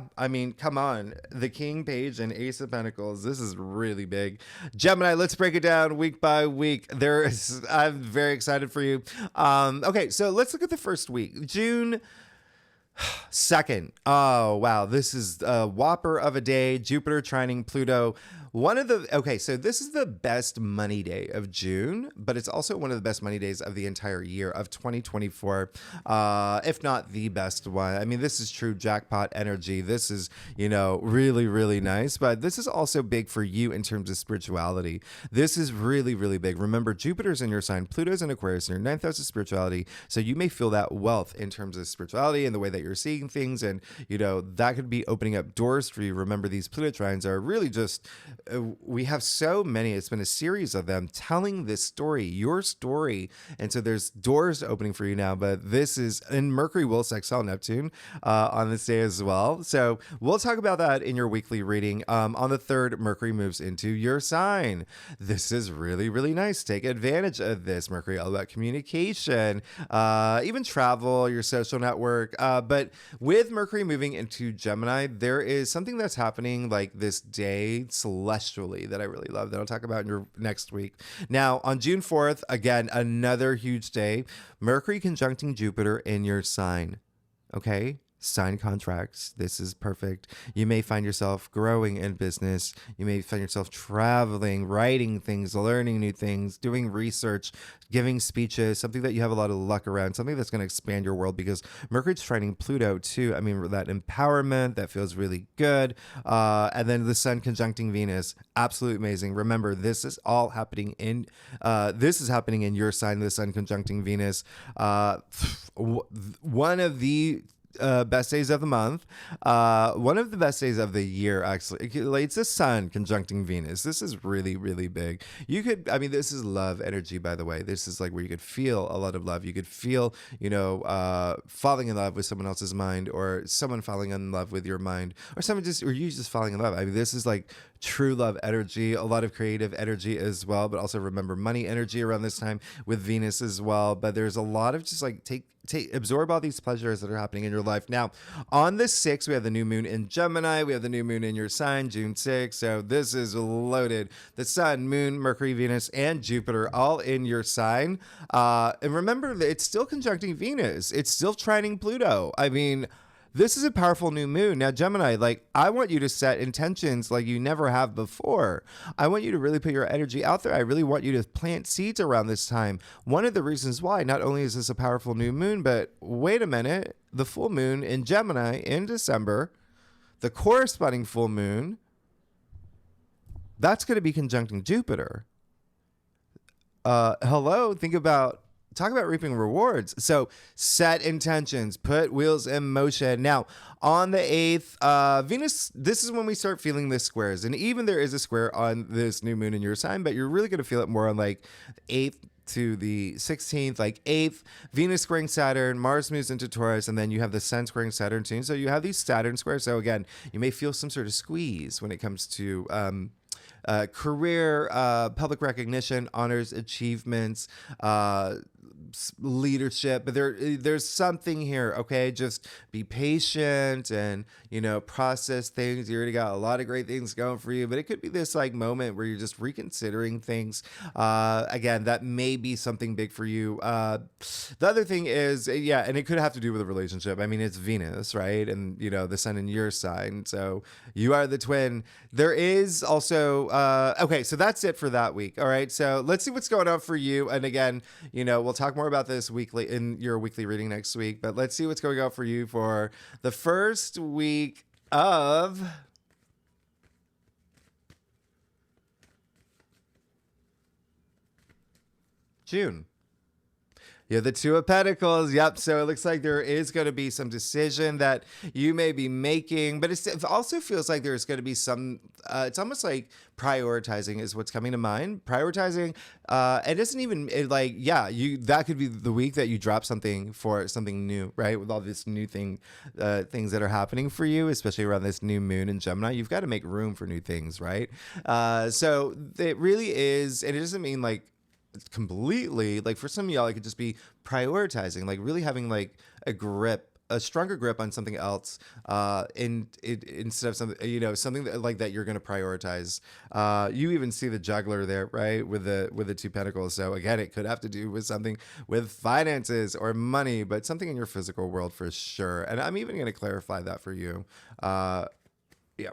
come on. The King, Page, and Ace of Pentacles. This is really big. Gemini, let's break it down week by week. I'm very excited for you. Okay, so let's look at the first week, June 2nd. Oh, wow. This is a whopper of a day. Jupiter trining Pluto. So this is the best money day of June, but it's also one of the best money days of the entire year of 2024, if not the best one. I mean, this is true jackpot energy. This is, really, really nice, but this is also big for you in terms of spirituality. This is really, really big. Remember, Jupiter's in your sign, Pluto's in Aquarius, in your ninth house of spirituality. So you may feel that wealth in terms of spirituality and the way that you're seeing things. And, that could be opening up doors for you. Remember, these Pluto trines are really just, we have so many. It's been a series of them telling this story, your story. And so there's doors opening for you now. But this is, and Mercury will sextile Neptune on this day as well. So we'll talk about that in your weekly reading. On the 3rd, Mercury moves into your sign. This is really, really nice. Take advantage of this. Mercury, all about communication, even travel, your social network. But with Mercury moving into Gemini, there is something that's happening like this day celestially that I really love that I'll talk about in your next week. Now, on June 4th, again, another huge day, Mercury conjuncting Jupiter in your sign. Okay? Sign contracts. This is perfect. You may find yourself growing in business. You may find yourself traveling, writing things, learning new things, doing research, giving speeches, something that you have a lot of luck around, something that's going to expand your world because Mercury's trining Pluto too. I mean, that empowerment, that feels really good. And then the Sun conjuncting Venus, absolutely amazing. Remember, this is all happening in your sign, the Sun conjuncting Venus. One of the best days of the month, one of the best days of the year, actually. It's the Sun conjuncting Venus. This is really, really big. This is love energy, by the way. This is like where you could feel a lot of love. You could feel, falling in love with someone else's mind, or someone falling in love with your mind, or you just falling in love. I mean, this is like true love energy, a lot of creative energy as well, but also remember money energy around this time with Venus as well. But there's a lot of just like absorb all these pleasures that are happening in your life. Now, on the 6th, we have the new moon in Gemini. We have the new moon in your sign, June 6th. So this is loaded. The Sun, Moon, Mercury, Venus, and Jupiter all in your sign. And remember that it's still conjuncting Venus. It's still trining Pluto. I mean, this is a powerful new moon. Now, Gemini, I want you to set intentions like you never have before. I want you to really put your energy out there. I really want you to plant seeds around this time. One of the reasons why, not only is this a powerful new moon, but wait a minute, the full moon in Gemini in December, the corresponding full moon, that's going to be conjuncting Jupiter. Talk about reaping rewards. So set intentions, put wheels in motion. Now, on the 8th, Venus, this is when we start feeling the squares. And even there is a square on this new moon in your sign, but you're really going to feel it more on 8th to the 16th, 8th, Venus squaring Saturn, Mars moves into Taurus, and then you have the Sun squaring Saturn too. So you have these Saturn squares. So again, you may feel some sort of squeeze when it comes to career, public recognition, honors, achievements, leadership, but there's something here. Okay, just be patient and process things. You already got a lot of great things going for you, but it could be this moment where you're just reconsidering things. Again, that may be something big for you. The other thing is, and it could have to do with a relationship. I mean, it's Venus, right? And the Sun in your sign, so you are the twin. There is also okay, so that's it for that week. All right, so let's see what's going on for you. And again, we'll talk more about this weekly in your weekly reading next week, but let's see what's going on for you for the first week of June. Yeah, the Two of Pentacles. Yep. So it looks like there is going to be some decision that you may be making, but it also feels like there's going to be some, it's almost like prioritizing is what's coming to mind. Prioritizing, it isn't even that could be the week that you drop something for something new, right? With all this new things that are happening for you, especially around this new moon in Gemini, you've got to make room for new things, right? So it really is, and it doesn't mean completely, for some of y'all, it could just be prioritizing, really having a stronger grip on something else, instead of something, something that you're going to prioritize. You even see the juggler there, right? With the Two Pentacles. So again, it could have to do with something with finances or money, but something in your physical world for sure. And I'm even going to clarify that for you. Yeah.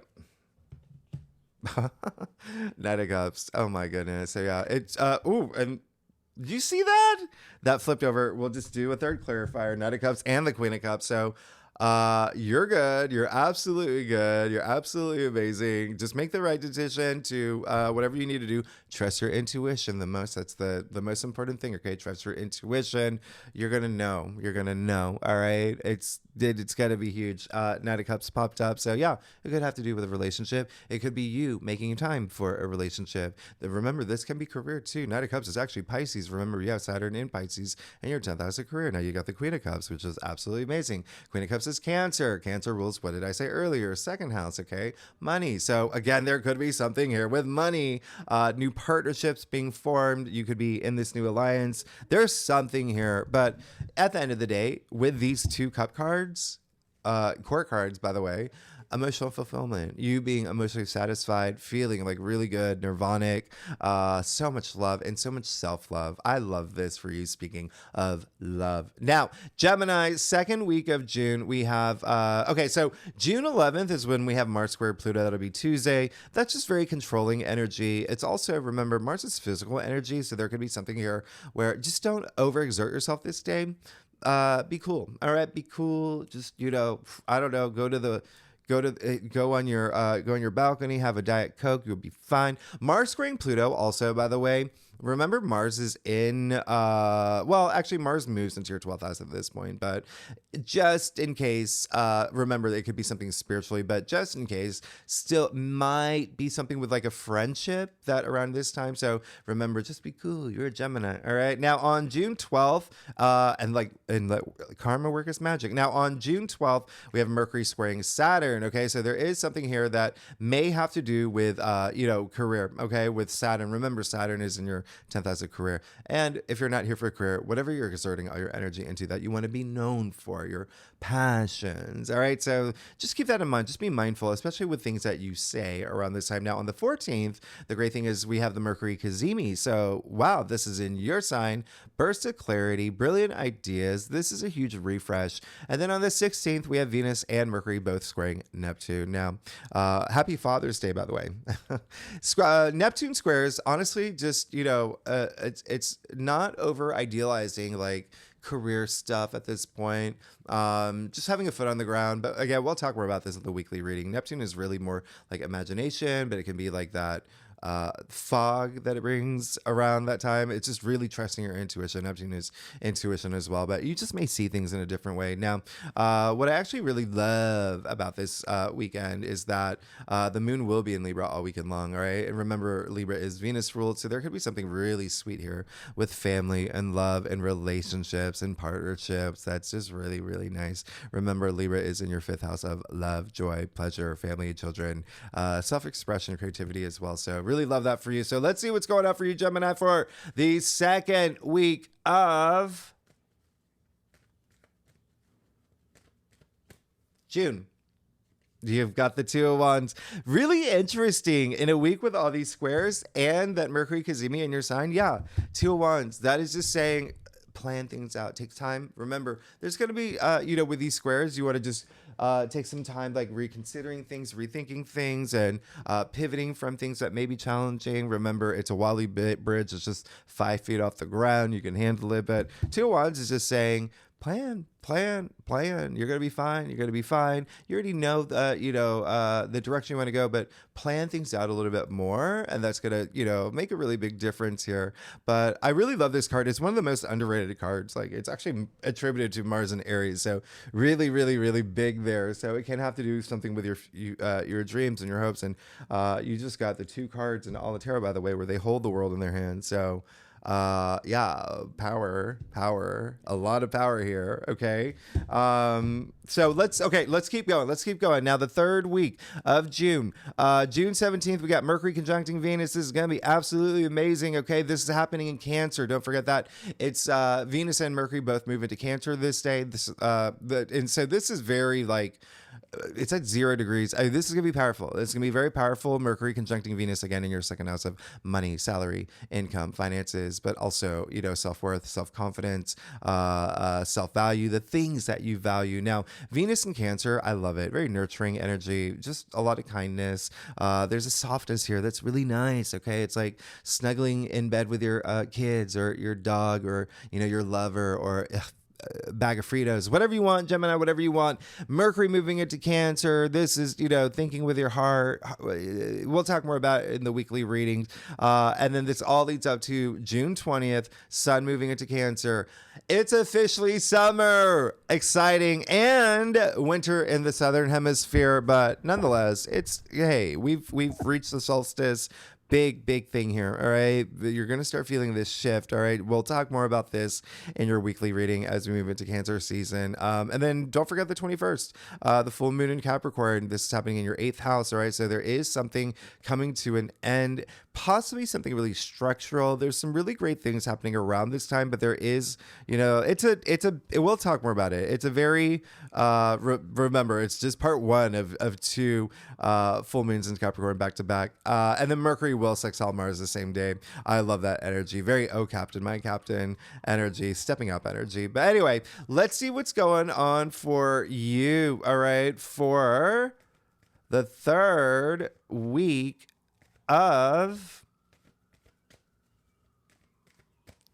Knight of Cups. Oh my goodness. So yeah, it's ooh, and do you see that? That flipped over. We'll just do a third clarifier, Knight of Cups and the Queen of Cups. So you're good. You're absolutely good. You're absolutely amazing. Just make the right decision to whatever you need to do. Trust your intuition the most. That's the most important thing. Okay, trust your intuition. You're gonna know. You're gonna know. All right. It's gotta be huge. Knight of Cups popped up. So yeah, it could have to do with a relationship. It could be you making time for a relationship. Remember, this can be career too. Knight of Cups is actually Pisces. Remember, you have Saturn in Pisces and your 10th house of career. Now you got the Queen of Cups, which is absolutely amazing. Queen of Cups is Cancer. Cancer rules, what did I say earlier? Second house, okay? Money. So again, there could be something here with money, new partnerships being formed. You could be in this new alliance. There's something here. But at the end of the day, with these two cup cards, court cards, by the way, emotional fulfillment, you being emotionally satisfied, feeling like really good, nirvanic, so much love and so much self-love. I love this for you, speaking of love. Now, Gemini, second week of June, we have, okay, so June 11th is when we have Mars square Pluto. That'll be Tuesday. That's just very controlling energy. It's also, remember, Mars is physical energy, so there could be something here where just don't overexert yourself this day. Be cool. All right, be cool. Just, I don't know, go on your balcony, have a Diet Coke, you'll be fine. Mars squaring Pluto also, by the way. Remember, Mars is in, well, actually, Mars moves into your 12th house at this point, but just in case, remember, it could be something spiritually, but just in case, still might be something with like a friendship that around this time. So remember, just be cool. You're a Gemini. All right. Now on June 12th, and karma work is magic. Now on June 12th, we have Mercury squaring Saturn. Okay. So there is something here that may have to do with, career. Okay. With Saturn. Remember, Saturn is in your 10th house of career. And if you're not here for a career, whatever you're exerting all your energy into that you want to be known for, your passions. All right. So just keep that in mind. Just be mindful, especially with things that you say around this time. Now on the 14th, the great thing is we have the Mercury Cazimi. So wow, this is in your sign. Burst of clarity, brilliant ideas. This is a huge refresh. And then on the 16th, we have Venus and Mercury both squaring Neptune. Now, happy Father's Day, by the way. Neptune squares, honestly, just, it's not over idealizing like career stuff at this point. Just having a foot on the ground. But again, we'll talk more about this in the weekly reading. Neptune is really more like imagination, but it can be like that fog that it brings around that time. It's just really trusting your intuition. Neptune is intuition as well, but you just may see things in a different way. Now, what I actually really love about this weekend is that the moon will be in Libra all weekend long. All right. And remember, Libra is Venus ruled. So there could be something really sweet here with family and love and relationships and partnerships. That's just really, really nice. Remember, Libra is in your 5th house of love, joy, pleasure, family, children, self-expression, creativity as well. So really love that for you. So let's see what's going on for you, Gemini, for the second week of June. You've got the 2 of Wands. Really interesting in a week with all these squares and that Mercury Cazimi in your sign. Yeah, 2 of Wands. That is just saying plan things out. Take time. Remember, there's going to be, with these squares, you want to just take some time, like reconsidering things, rethinking things, and pivoting from things that may be challenging. Remember, it's a Wally bridge. It's just 5 feet off the ground. You can handle it. But 2 of Wands is just saying, plan. You're going to be fine. You're going to be fine. You already know, the direction you want to go, but plan things out a little bit more. And that's going to, make a really big difference here. But I really love this card. It's one of the most underrated cards. Like, it's actually attributed to Mars and Aries. So really, really, really big there. So it can have to do something with your dreams and your hopes. And you just got the 2 cards in all the tarot, by the way, where they hold the world in their hands. So power, a lot of power here. Okay. So let's keep going. Now the 3rd week of June, June 17th, we got Mercury conjuncting Venus. This is going to be absolutely amazing. Okay. This is happening in Cancer. Don't forget that it's, Venus and Mercury both move into Cancer this day. And so this is very like, it's at 0 degrees. This is going to be powerful. It's going to be very powerful. Mercury conjuncting Venus again in your second house of money, salary, income, finances, but also, self-worth, self-confidence, self-value, the things that you value. Now, Venus in Cancer, I love it. Very nurturing energy, just a lot of kindness. There's a softness here that's really nice. Okay. It's like snuggling in bed with your kids or your dog or, your lover or bag of Fritos, whatever you want, Gemini, whatever you want. Mercury moving into Cancer. This is, thinking with your heart. We'll talk more about it in the weekly readings. And then this all leads up to June 20th, Sun moving into Cancer. It's officially summer. Exciting. And winter in the Southern Hemisphere. But nonetheless, we've reached the solstice. Big thing here. All right. You're going to start feeling this shift. All right. We'll talk more about this in your weekly reading as we move into Cancer season. And then don't forget the 21st, the full moon in Capricorn. This is happening in your 8th house. All right. So there is something coming to an end, possibly something really structural. There's some really great things happening around this time, but there is, we'll talk more about it. It's a very, remember, it's just part one of two full moons in Capricorn back to back. And then Mercury will sextile Mars the same day. I love that energy. Very captain, my captain energy, stepping up energy. But anyway, let's see what's going on for you. All right. For the third week of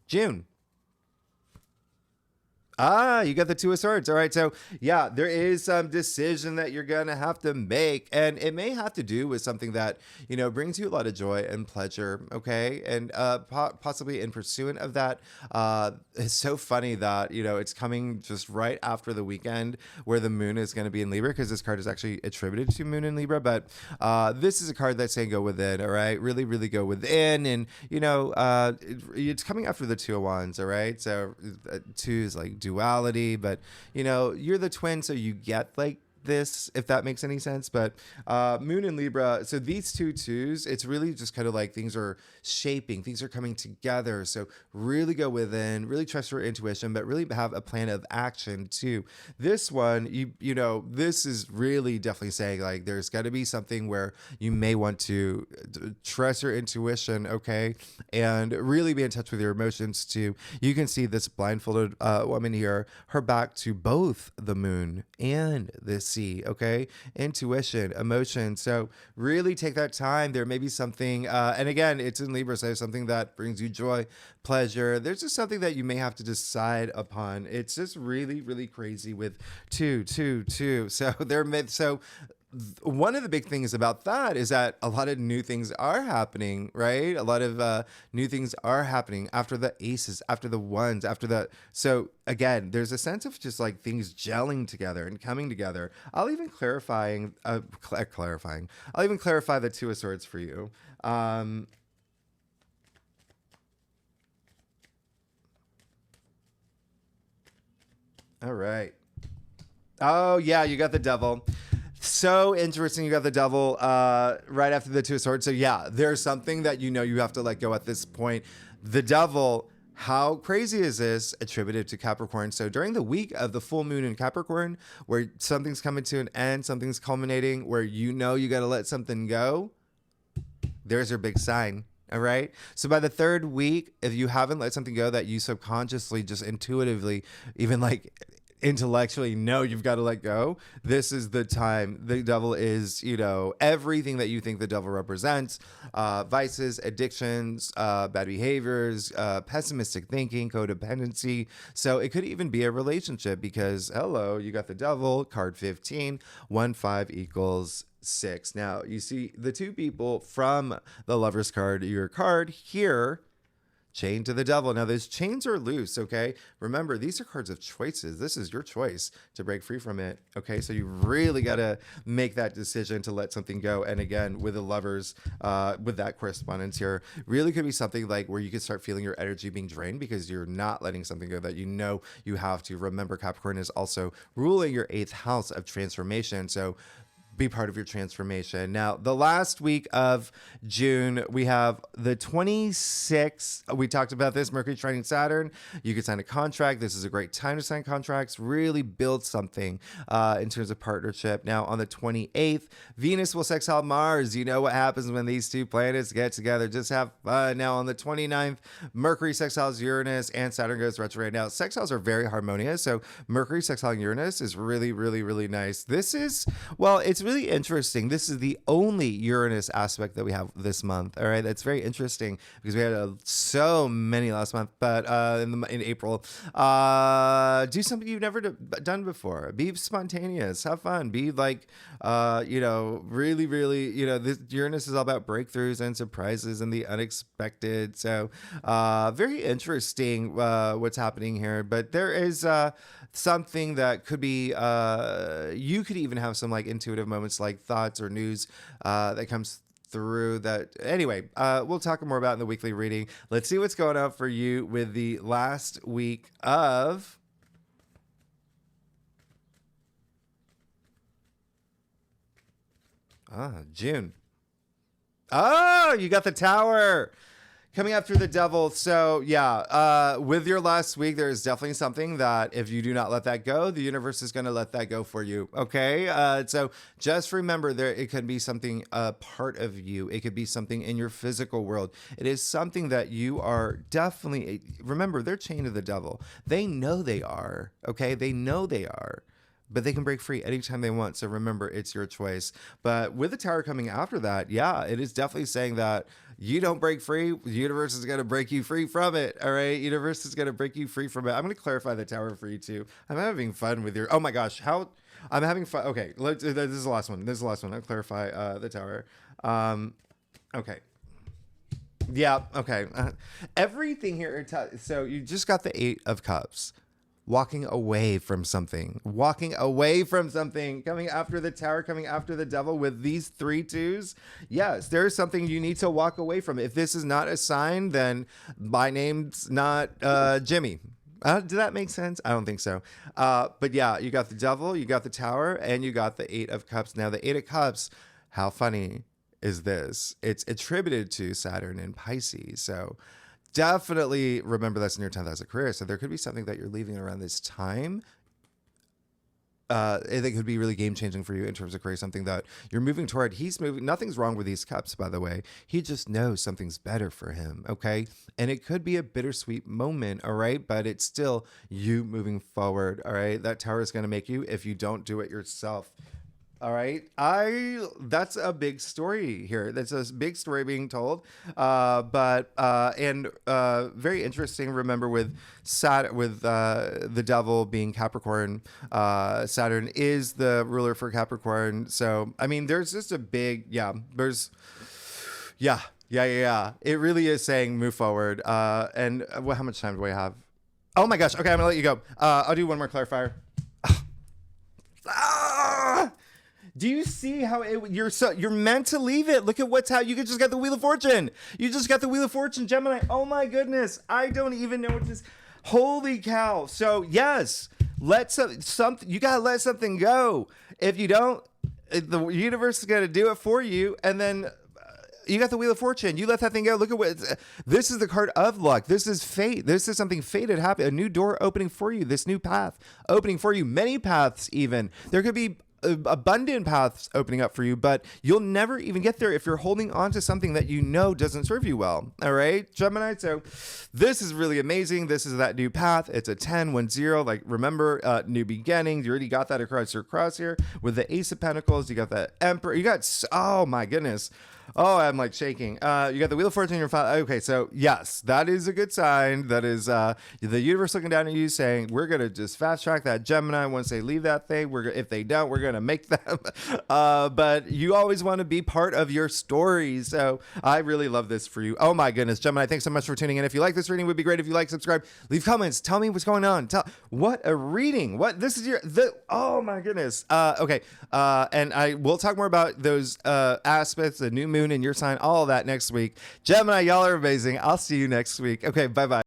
June. You got the Two of Swords. All right. So, yeah, there is some decision that you're going to have to make. And it may have to do with something that, brings you a lot of joy and pleasure. Okay. And possibly in pursuit of that. It's so funny that, it's coming just right after the weekend where the moon is going to be in Libra, because this card is actually attributed to moon in Libra. But this is a card that's saying go within. All right. Really, really go within. And, it's coming after the Two of Wands. All right. So two is like duality, but you're the twin, so you get like this, if that makes any sense. But moon in Libra, so these two twos, it's really just kind of like things are shaping, things are coming together. So really go within, really trust your intuition, but really have a plan of action too. This one, this is really definitely saying like there's got to be something where you may want to trust your intuition, okay, and really be in touch with your emotions too. You can see this blindfolded woman here, her back to both the moon and the sea, okay? Intuition, emotion. So really take that time. There may be something, and again, it's in Libra, so something that brings you joy, pleasure. There's just something that you may have to decide upon. It's just really, really crazy with two. So one of the big things about that is that a lot of new things are happening, right? A lot of new things are happening after the aces, after the ones, after the... So again, there's a sense of just like things gelling together and coming together. I'll even clarify the Two of Swords for you. All right. Oh yeah, you got the Devil. So interesting. You got the Devil right after the Two of Swords. So yeah, there's something that you have to let go at this point. The Devil, how crazy is this? Attributed to Capricorn. So during the week of the full moon in Capricorn, where something's coming to an end, something's culminating, where you got to let something go, there's your big sign. All right. So by the third week, if you haven't let something go that you subconsciously, just intuitively, even like intellectually know you've got to let go, this is the time. The Devil is, everything that you think the Devil represents, vices, addictions, bad behaviors, pessimistic thinking, codependency. So it could even be a relationship because, hello, you got the Devil, card 15, 1, 5 equals 6. Now you see the two people from the Lover's card, your card here, chained to the Devil. Now those chains are loose, okay? Remember, these are cards of choices. This is your choice to break free from it, okay? So you really got to make that decision to let something go. And again, with the Lovers, with that correspondence here, really could be something like where you could start feeling your energy being drained because you're not letting something go that you have to. Remember, Capricorn is also ruling your 8th house of transformation. So be part of your transformation. Now, the last week of June, we have the 26th. We talked about this, Mercury trining Saturn. You could sign a contract. This is a great time to sign contracts, really build something in terms of partnership. Now, on the 28th, Venus will sextile Mars. You know what happens when these two planets get together. Just have fun. Now, on the 29th, Mercury sextiles Uranus and Saturn goes retrograde. Now, sextiles are very harmonious. So Mercury sextiling Uranus is really, really, really nice. This is, well, it's really interesting. This is the only Uranus aspect that we have this month. All right. That's very interesting because we had so many last month, but in April, do something you've never done before. Be spontaneous, have fun, be like, really, really, this Uranus is all about breakthroughs and surprises and the unexpected. So very interesting what's happening here, but there is something that could be, you could even have some like intuitive moments, like thoughts or news that comes through that. Anyway, we'll talk more about in the weekly reading. Let's see what's going on for you with the last week of June. Oh, you got the Tower coming up through the Devil. So yeah, with your last week, there is definitely something that if you do not let that go, the universe is going to let that go for you. Okay. So just remember it could be something, a part of you. It could be something in your physical world. It is something that you are definitely, remember, they're chained to the devil. They know they are. Okay. They know they are. But they can break free anytime they want. So remember, it's your choice. But with the Tower coming after that, yeah, it is definitely saying that you don't break free, the universe is going to break you free from it. All right. Universe is going to break you free from it. I'm going to clarify the Tower for you too. I'm having fun with your, oh my gosh, I'm having fun. Okay. This is the last one. I'll clarify the Tower. Okay. Yeah. Okay. Everything here. So you just got the 8 of Cups. Walking away from something, coming after the Tower, coming after the Devil with these 3 twos. Yes, there's something you need to walk away from. If this is not a sign, then my name's not Jimmy. Did that make sense? I don't think so. But yeah, you got the Devil, you got the Tower, and you got the 8 of Cups. Now, the 8 of Cups, how funny is this? It's attributed to Saturn in Pisces. So definitely remember that's in your 10th house of career. So there could be something that you're leaving around this time. That could be really game changing for you in terms of career, something that you're moving toward. He's moving. Nothing's wrong with these cups, by the way. He just knows something's better for him. Okay. And it could be a bittersweet moment. All right. But it's still you moving forward. All right. That Tower is going to make you if you don't do it yourself. All right. That's a big story here. That's a big story being told. Very interesting. Remember with the Devil being Capricorn, Saturn is the ruler for Capricorn. So, I mean, there's just a big, it really is saying move forward. How much time do I have? Oh my gosh. Okay. I'm gonna let you go. I'll do one more clarifier. Do you see how you're meant to leave it? Look at you just got the Wheel of Fortune. You just got the Wheel of Fortune, Gemini. Oh my goodness. I don't even know what this. Holy cow. So yes, you got to let something go. If you don't, the universe is going to do it for you. And then you got the Wheel of Fortune. You let that thing go. Look at this is the card of luck. This is fate. This is something fated happening. A new door opening for you. This new path opening for you. Many paths even. There could be abundant paths opening up for you, but you'll never even get there if you're holding on to something that you know doesn't serve you well. All right, Gemini. So this is really amazing. This is that new path. It's a 10-1-0. Like, remember, new beginnings. You already got that across your cross here with the Ace of Pentacles. You got the Emperor. You got, oh my goodness. Oh, I'm like shaking. You got the Wheel of Fortune in your file. Okay, so yes, that is a good sign. That is the universe looking down at you saying, we're going to just fast track that Gemini. Once they leave that thing, if they don't, we're going to make them. But you always want to be part of your story. So I really love this for you. Oh my goodness, Gemini, thanks so much for tuning in. If you like this reading, it would be great if you like, subscribe, leave comments. Tell me what's going on. What a reading. Oh my goodness. Okay. And we'll talk more about those aspects, the new moon in your sign, all of that next week. Gemini, y'all are amazing. I'll see you next week. Okay, bye-bye.